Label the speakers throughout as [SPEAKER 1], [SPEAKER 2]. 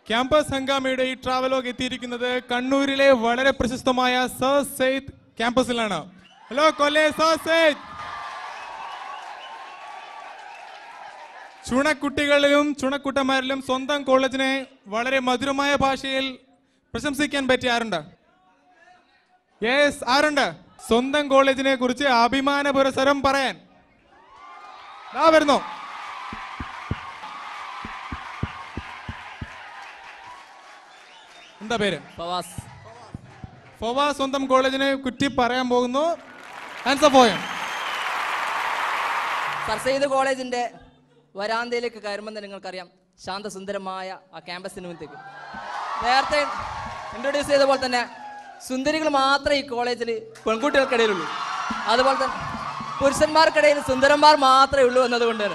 [SPEAKER 1] Campus ഹംഗാമയുടെ ഈ travelogue എത്തിയിരിക്കുന്നത് കണ്ണൂരിലെ വളരെ പ്രശസ്തമായ സർ സെയ്ദ് ക്യാമ്പസിലാണ്. ഹലോ കൊല്ലേ സർ സെയ്ദ്. ചുണക്കുട്ടികളിലും ചുണക്കുട്ടന്മാരിലും സ്വന്തം കോളേജിനെ വളരെ മധുരമായ ഭാഷയിൽ പ്രശംസിക്കാൻ പറ്റിയ ആരുണ്ട്? യെസ്, ആരുണ്ട്? സ്വന്തം കോളേജിനെ കുറിച്ച് അഭിമാന പുരസ്സരം പറയാൻ വരുന്നു. എന്താ പേര്?
[SPEAKER 2] ഫവാസ്.
[SPEAKER 1] ഫവാസ് സ്വന്തം കോളേജിനെ കുറ്റി പറയാൻ പോകുന്നു. Answer poem.
[SPEAKER 2] സർ സെയ്ദ് കോളേജിന്റെ വരാന്തയിലേക്ക് കയറുമ്പോൾ നിങ്ങൾക്കറിയാം ശാന്തസുന്ദരമായ ആ ക്യാമ്പസിന് മുന്നേക്ക് നേരത്തെ ഇൻട്രൊഡ്യൂസ് ചെയ്ത പോലെ തന്നെ സുന്ദരികൾ മാത്രമേ ഈ കോളേജിൽ പെൺകുട്ടികൾക്കിടയിലുള്ളൂ. അതുപോലെ തന്നെ പുരുഷന്മാർക്കിടയിൽ സുന്ദരന്മാർ മാത്രമേ ഉള്ളൂ എന്നതുകൊണ്ട്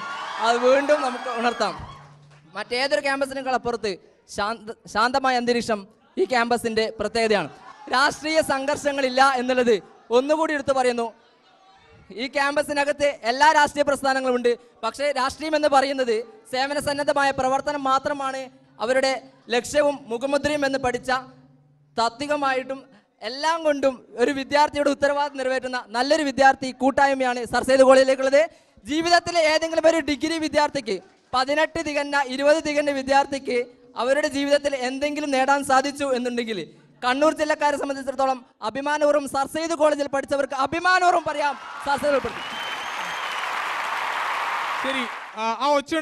[SPEAKER 2] അത് വീണ്ടും നമുക്ക് ഉണർത്താം. മറ്റേതൊരു ക്യാമ്പസിനേക്കാൾ അപ്പുറത്ത് ശാന്തമായ അന്തരീക്ഷം ഈ ക്യാമ്പസിന്റെ പ്രത്യേകതയാണ്. രാഷ്ട്രീയ സംഘർഷങ്ങളില്ല എന്നുള്ളത് ഒന്നുകൂടി എടുത്തു പറയുന്നു. ഈ ക്യാമ്പസിനകത്ത് എല്ലാ രാഷ്ട്രീയ പ്രസ്ഥാനങ്ങളും ഉണ്ട്. പക്ഷേ രാഷ്ട്രീയം എന്ന് പറയുന്നത് സേവന സന്നദ്ധമായ പ്രവർത്തനം മാത്രമാണ് അവരുടെ ലക്ഷ്യവും മുഖമുദ്രയും എന്ന് പഠിച്ച താത്വികമായിട്ടും എല്ലാം കൊണ്ടും ഒരു വിദ്യാർത്ഥിയുടെ ഉത്തരവാദിത്വം നിറവേറ്റുന്ന നല്ലൊരു വിദ്യാർത്ഥി കൂട്ടായ്മയാണ് സർ സെയ്ദ് കോളേജിലേക്കുള്ളത്. ജീവിതത്തിലെ ഏതെങ്കിലും ഒരു ഡിഗ്രി വിദ്യാർത്ഥിക്ക് 18 തികഞ്ഞ 20 തികഞ്ഞ വിദ്യാർത്ഥിക്ക് അവരുടെ ജീവിതത്തിൽ എന്തെങ്കിലും നേടാൻ സാധിച്ചു എന്നുണ്ടെങ്കിൽ കണ്ണൂർ ജില്ലക്കാരെ സംബന്ധിച്ചിടത്തോളം അഭിമാനപൂർവ്വം സർ സെയ്ദ് കോളേജിൽ പഠിച്ചവർക്ക് അഭിമാനപൂർവ്വം പറയാം സർ സെയ്ദ്.
[SPEAKER 1] ശരി, ആ ഒച്ച